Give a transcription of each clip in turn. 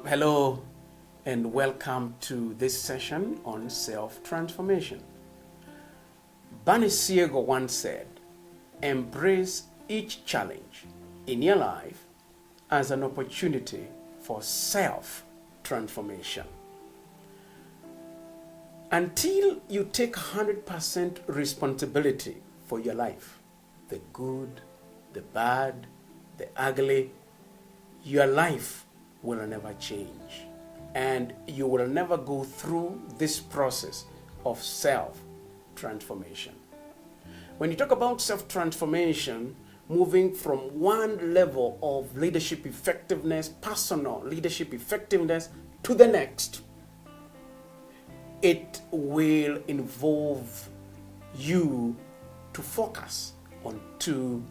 Hello and welcome to this session on self-transformation. Barney Siegel once said, embrace each challenge in your life as an opportunity for self-transformation. Until you take 100% responsibility for your life, the good, the bad, the ugly, your life will never change. And you will never go through this process of self-transformation. When you talk about self-transformation, moving from one level of leadership effectiveness, personal leadership effectiveness, to the next, it will involve you to focus on two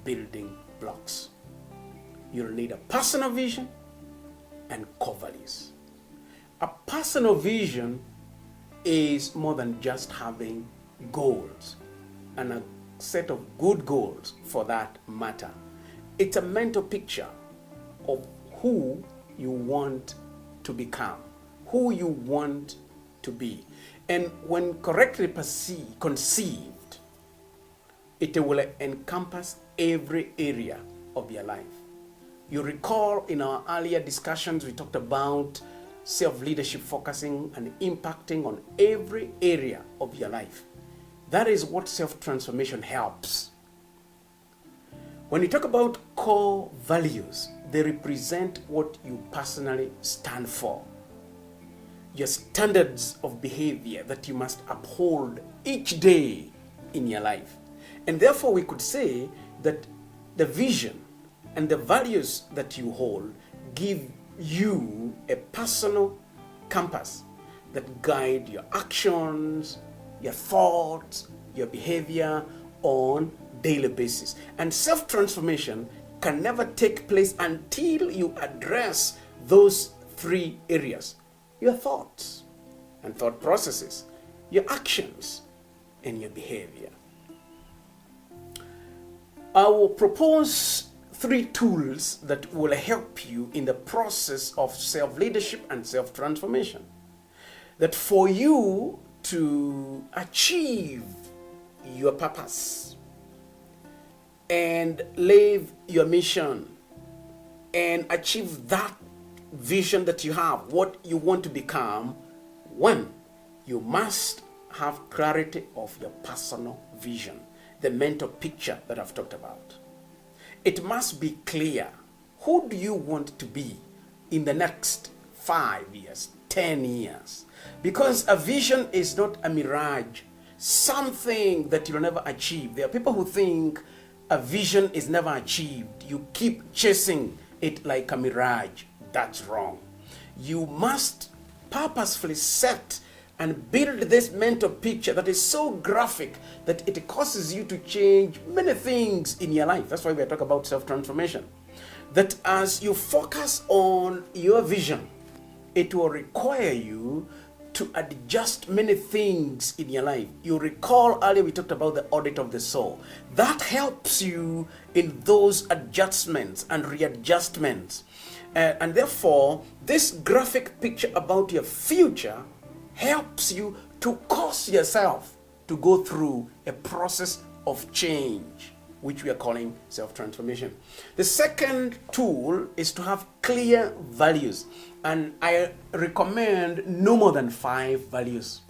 building blocks. You'll need a personal vision and core values. A personal vision is more than just having goals and a set of good goals for that matter. It's a mental picture of who you want to become, who you want to be. And when correctly conceived, it will encompass every area of your life. You recall in our earlier discussions, we talked about self-leadership focusing and impacting on every area of your life. That is what self-transformation helps. When you talk about core values, they represent what you personally stand for. Your standards of behavior that you must uphold each day in your life. And therefore we could say that the vision and the values that you hold give you a personal compass that guide your actions, your thoughts, your behavior on daily basis. And self-transformation can never take place until you address those three areas: your thoughts and thought processes, your actions, and your behavior. I will propose three tools that will help you in the process of self-leadership and self-transformation. That for you to achieve your purpose and live your mission and achieve that vision that you have, what you want to become, one, you must have clarity of your personal vision, the mental picture that I've talked about. It must be clear. Who do you want to be in the next 5 years, 10 years? Because a vision is not a mirage, something that you'll never achieve. There are people who think a vision is never achieved. You keep chasing it like a mirage. That's wrong. You must purposefully set and build this mental picture that is so graphic that it causes you to change many things in your life. That's why we talk about self-transformation. That as you focus on your vision, it will require you to adjust many things in your life. You recall earlier we talked about the audit of the soul. That helps you in those adjustments and readjustments. And therefore, this graphic picture about your future helps you to cause yourself to go through a process of change, which we are calling self-transformation. The second tool is to have clear values. And I recommend no more than 5 values.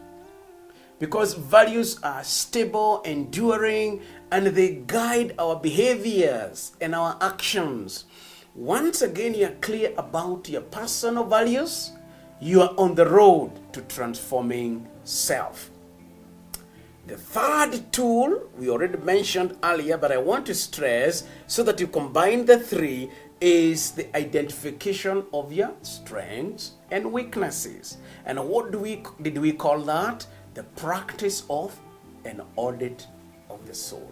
Because values are stable, enduring, and they guide our behaviors and our actions. Once again, you're clear about your personal values, you are on the road to transforming self. The third tool we already mentioned earlier, but I want to stress so that you combine the three, is the identification of your strengths and weaknesses. And what did we call that? The practice of an audit of the soul.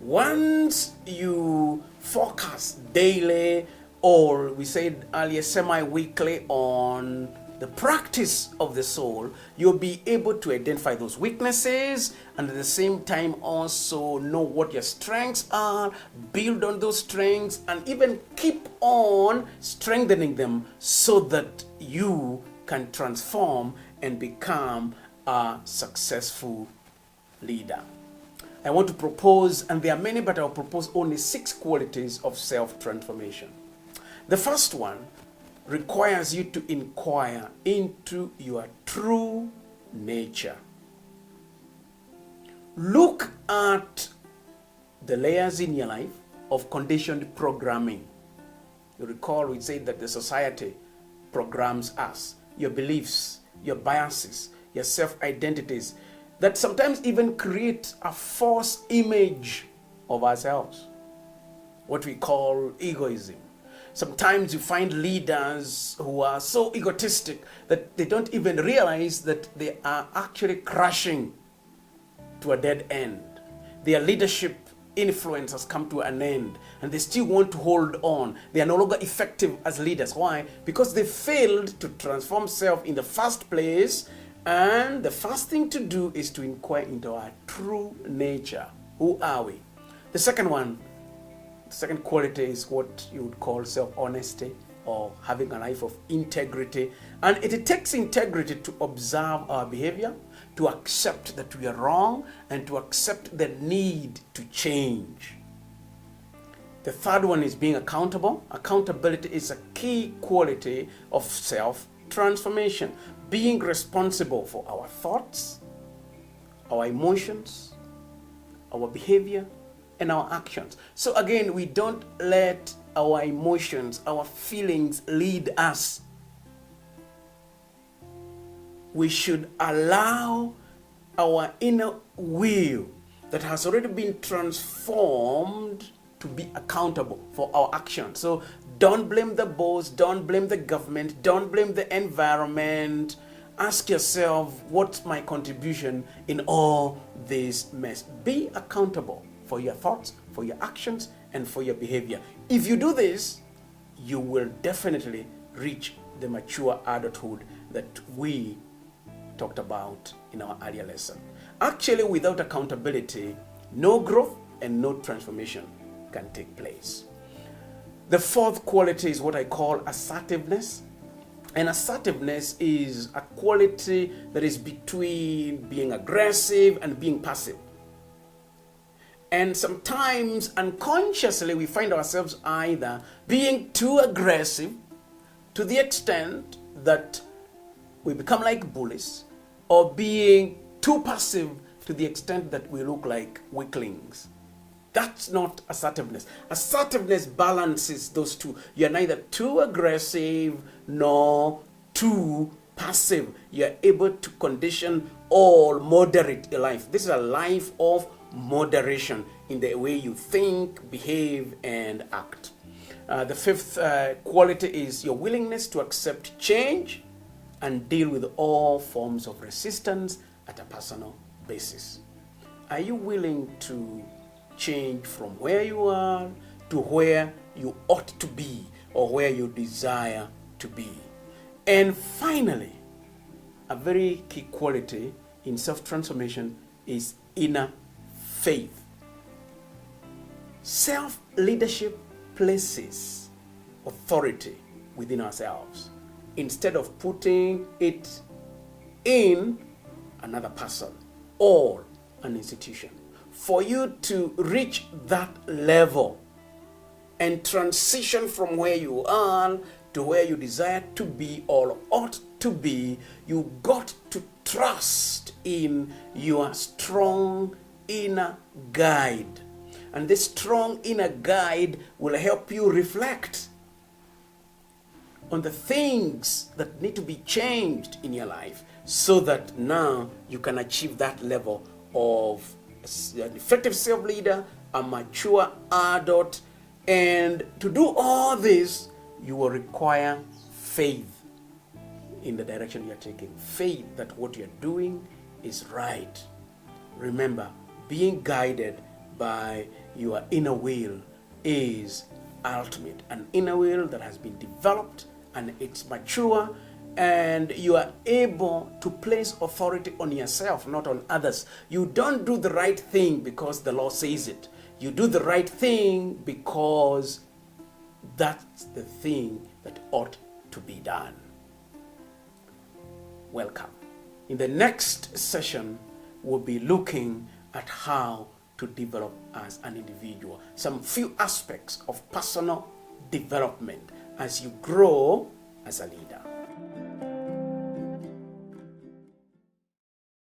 Once you focus daily, or we said earlier semi-weekly, on the practice of the soul, you'll be able to identify those weaknesses and at the same time also know what your strengths are, build on those strengths, and even keep on strengthening them so that you can transform and become a successful leader. I want to propose, and there are many, but I'll propose only 6 qualities of self-transformation. The first one requires you to inquire into your true nature. Look at the layers in your life of conditioned programming. You recall we said that the society programs us, your beliefs, your biases, your self-identities, that sometimes even create a false image of ourselves, what we call egoism. Sometimes you find leaders who are so egotistic that they don't even realize that they are actually crashing to a dead end. Their leadership influence has come to an end and they still want to hold on. They are no longer effective as leaders. Why? Because they failed to transform self in the first place. And the first thing to do is to inquire into our true nature. Who are we? The second quality is what you would call self-honesty, or having a life of integrity. And it takes integrity to observe our behavior, to accept that we are wrong, and to accept the need to change. The third one is being accountable. Accountability is a key quality of self-transformation. Being responsible for our thoughts, our emotions, our behavior, and our actions. So again, we don't let our emotions, our feelings lead us. We should allow our inner will that has already been transformed to be accountable for our actions. So don't blame the boss, don't blame the government, don't blame the environment. Ask yourself, what's my contribution in all this mess? Be accountable for your thoughts, for your actions, and for your behavior. If you do this, you will definitely reach the mature adulthood that we talked about in our earlier lesson. Actually, without accountability, no growth and no transformation can take place. The fourth quality is what I call assertiveness. And assertiveness is a quality that is between being aggressive and being passive. And sometimes unconsciously we find ourselves either being too aggressive to the extent that we become like bullies, or being too passive to the extent that we look like weaklings. That's not assertiveness. Assertiveness balances those two. You're neither too aggressive nor too passive. You're able to condition or moderate a life. This is a life of moderation in the way you think, behave, and act. The fifth quality is your willingness to accept change and deal with all forms of resistance at a personal basis. Are you willing to change from where you are to where you ought to be, or where you desire to be? And finally, a very key quality in self-transformation is inner faith. Self-leadership places authority within ourselves instead of putting it in another person or an institution. For you to reach that level and transition from where you are to where you desire to be or ought to be, you got to trust in your strong inner guide. And this strong inner guide will help you reflect on the things that need to be changed in your life so that now you can achieve that level of an effective self-leader, a mature adult. And to do all this, you will require faith in the direction you're taking. Faith that what you're doing is right. Remember, being guided by your inner will is ultimate. An inner will that has been developed and it's mature and you are able to place authority on yourself, not on others. You don't do the right thing because the law says it. You do the right thing because that's the thing that ought to be done. Welcome. In the next session, we'll be looking at how to develop as an individual. Some few aspects of personal development as you grow as a leader.